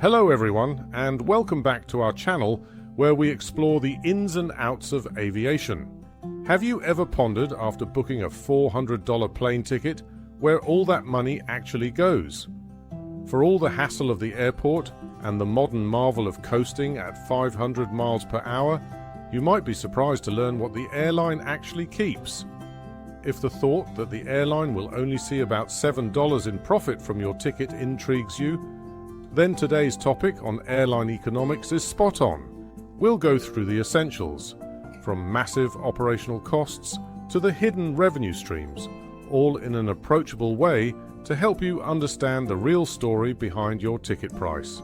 Hello everyone, and welcome back to our channel where we explore the ins and outs of aviation. Have you ever pondered after booking a $400 plane ticket where all that money actually goes? For all the hassle of the airport and the modern marvel of coasting at 500 miles per hour, you might be surprised to learn what the airline actually keeps. If the thought that the airline will only see about $7 in profit from your ticket intrigues you, then today's topic on airline economics is spot on. We'll go through the essentials, from massive operational costs to the hidden revenue streams, all in an approachable way to help you understand the real story behind your ticket price.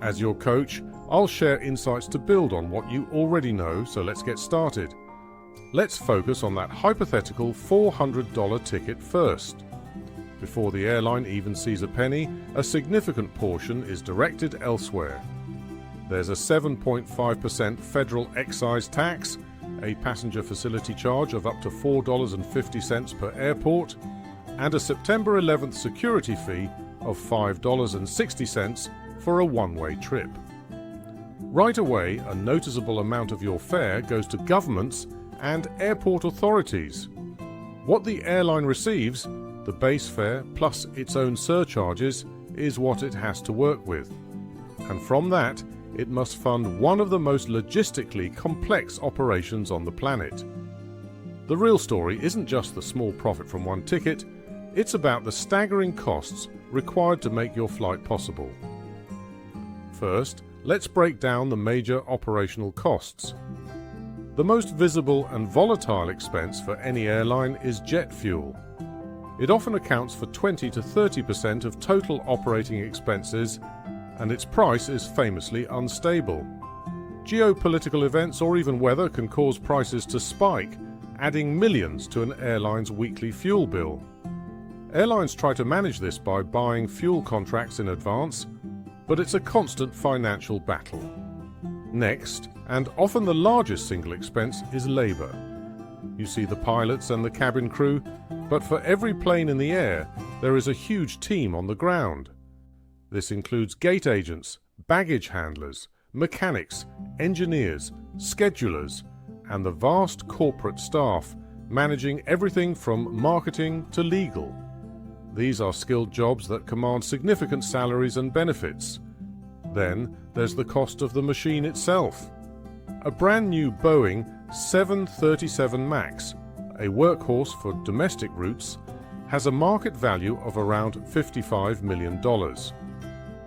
As your coach, I'll share insights to build on what you already know, so let's get started. Let's focus on that hypothetical $400 ticket first. Before the airline even sees a penny, a significant portion is directed elsewhere. There's a 7.5% federal excise tax, a passenger facility charge of up to $4.50 per airport, and a September 11th security fee of $5.60 for a one-way trip. Right away, a noticeable amount of your fare goes to governments and airport authorities. What the airline receives, the base fare plus its own surcharges, is what it has to work with. And from that, it must fund one of the most logistically complex operations on the planet. The real story isn't just the small profit from one ticket, it's about the staggering costs required to make your flight possible. First, let's break down the major operational costs. The most visible and volatile expense for any airline is jet fuel. It often accounts for 20 to 30% of total operating expenses, and its price is famously unstable. Geopolitical events or even weather can cause prices to spike, adding millions to an airline's weekly fuel bill. Airlines try to manage this by buying fuel contracts in advance, but it's a constant financial battle. Next, and often the largest single expense, is labor. You see the pilots and the cabin crew, but for every plane in the air, there is a huge team on the ground. This includes gate agents, baggage handlers, mechanics, engineers, schedulers, and the vast corporate staff managing everything from marketing to legal. These are skilled jobs that command significant salaries and benefits. Then there's the cost of the machine itself. A brand new Boeing 737 MAX, a workhorse for domestic routes, has a market value of around $55 million.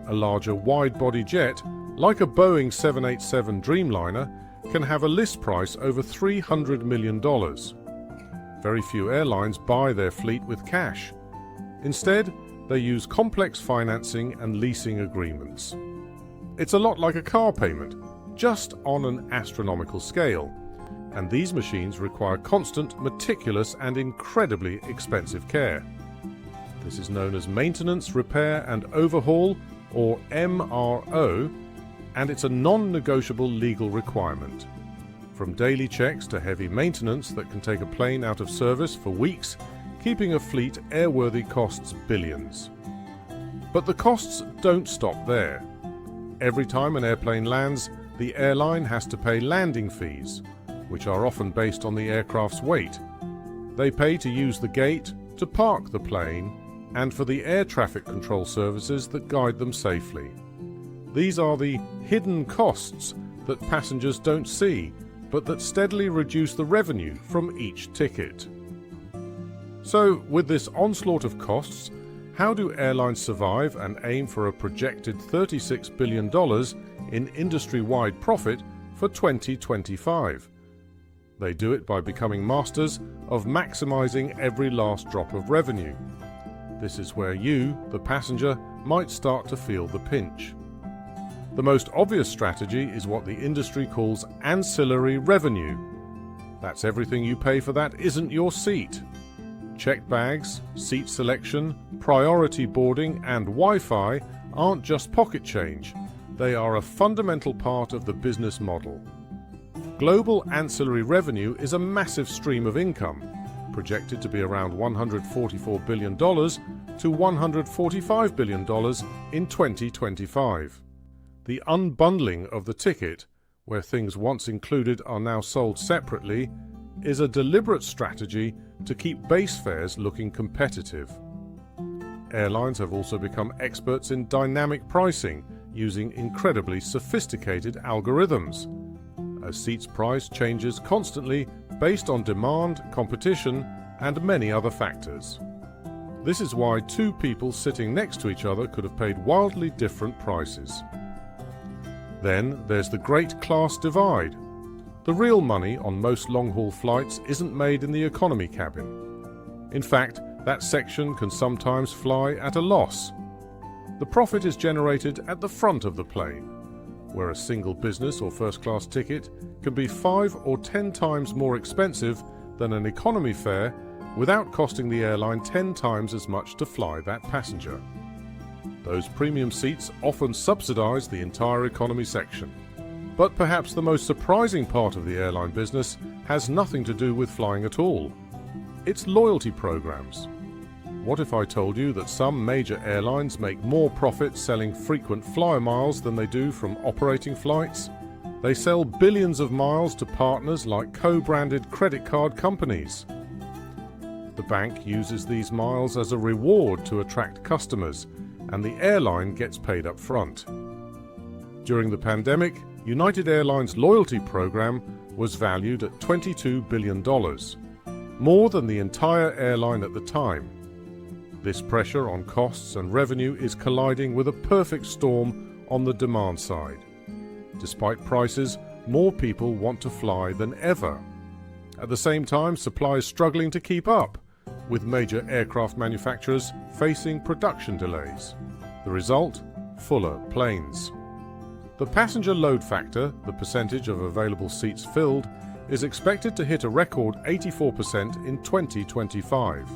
A larger wide-body jet, like a Boeing 787 Dreamliner, can have a list price over $300 million. Very few airlines buy their fleet with cash. Instead, they use complex financing and leasing agreements. It's a lot like a car payment, just on an astronomical scale. And these machines require constant, meticulous, and incredibly expensive care. This is known as maintenance, repair, and overhaul, or MRO, and it's a non-negotiable legal requirement. From daily checks to heavy maintenance that can take a plane out of service for weeks, keeping a fleet airworthy costs billions. But the costs don't stop there. Every time an airplane lands, the airline has to pay landing fees, which are often based on the aircraft's weight. They pay to use the gate, to park the plane, and for the air traffic control services that guide them safely. These are the hidden costs that passengers don't see, but that steadily reduce the revenue from each ticket. So, with this onslaught of costs, how do airlines survive and aim for a projected $36 billion in industry-wide profit for 2025? They do it by becoming masters of maximizing every last drop of revenue. This is where you, the passenger, might start to feel the pinch. The most obvious strategy is what the industry calls ancillary revenue. That's everything you pay for that isn't your seat. Checked bags, seat selection, priority boarding, and Wi-Fi aren't just pocket change. They are a fundamental part of the business model. Global ancillary revenue is a massive stream of income, projected to be around $144 billion to $145 billion in 2025. The unbundling of the ticket, where things once included are now sold separately, is a deliberate strategy to keep base fares looking competitive. Airlines have also become experts in dynamic pricing, using incredibly sophisticated algorithms. A seat's price changes constantly based on demand, competition, and many other factors. This is why two people sitting next to each other could have paid wildly different prices. Then there's the great class divide. The real money on most long-haul flights isn't made in the economy cabin. In fact, that section can sometimes fly at a loss. The profit is generated at the front of the plane, where a single business or first-class ticket can be 5 or 10 times more expensive than an economy fare without costing the airline 10 times as much to fly that passenger. Those premium seats often subsidize the entire economy section. But perhaps the most surprising part of the airline business has nothing to do with flying at all. It's loyalty programs. What if I told you that some major airlines make more profit selling frequent flyer miles than they do from operating flights? They sell billions of miles to partners like co-branded credit card companies. The bank uses these miles as a reward to attract customers, and the airline gets paid up front. During the pandemic, United Airlines' loyalty program was valued at $22 billion, more than the entire airline at the time. This pressure on costs and revenue is colliding with a perfect storm on the demand side. Despite prices, more people want to fly than ever. At the same time, supply is struggling to keep up, with major aircraft manufacturers facing production delays. The result? Fuller planes. The passenger load factor, the percentage of available seats filled, is expected to hit a record 84% in 2025.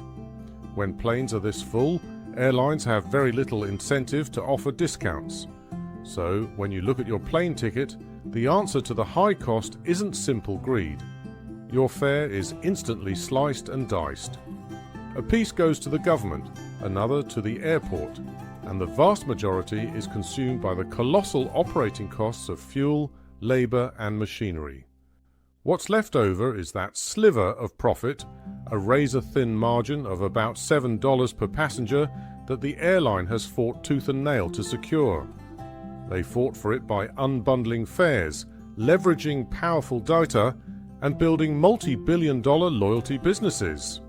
When planes are this full, airlines have very little incentive to offer discounts. So, when you look at your plane ticket, the answer to the high cost isn't simple greed. Your fare is instantly sliced and diced. A piece goes to the government, another to the airport, and the vast majority is consumed by the colossal operating costs of fuel, labor, and machinery. What's left over is that sliver of profit, a razor-thin margin of about $7 per passenger that the airline has fought tooth and nail to secure. They fought for it by unbundling fares, leveraging powerful data, and building multi-billion-dollar loyalty businesses.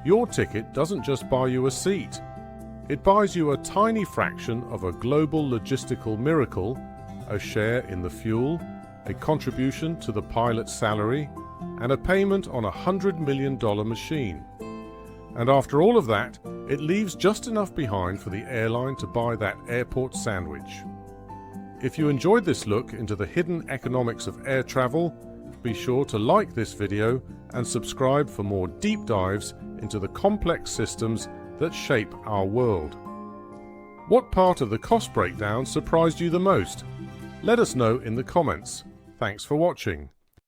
Your ticket doesn't just buy you a seat. It buys you a tiny fraction of a global logistical miracle, a share in the fuel, a contribution to the pilot's salary, and a payment on a $100 million machine. And after all of that, it leaves just enough behind for the airline to buy that airport sandwich. If you enjoyed this look into the hidden economics of air travel, be sure to like this video and subscribe for more deep dives into the complex systems that shape our world. What part of the cost breakdown surprised you the most? Let us know in the comments. Thanks for watching.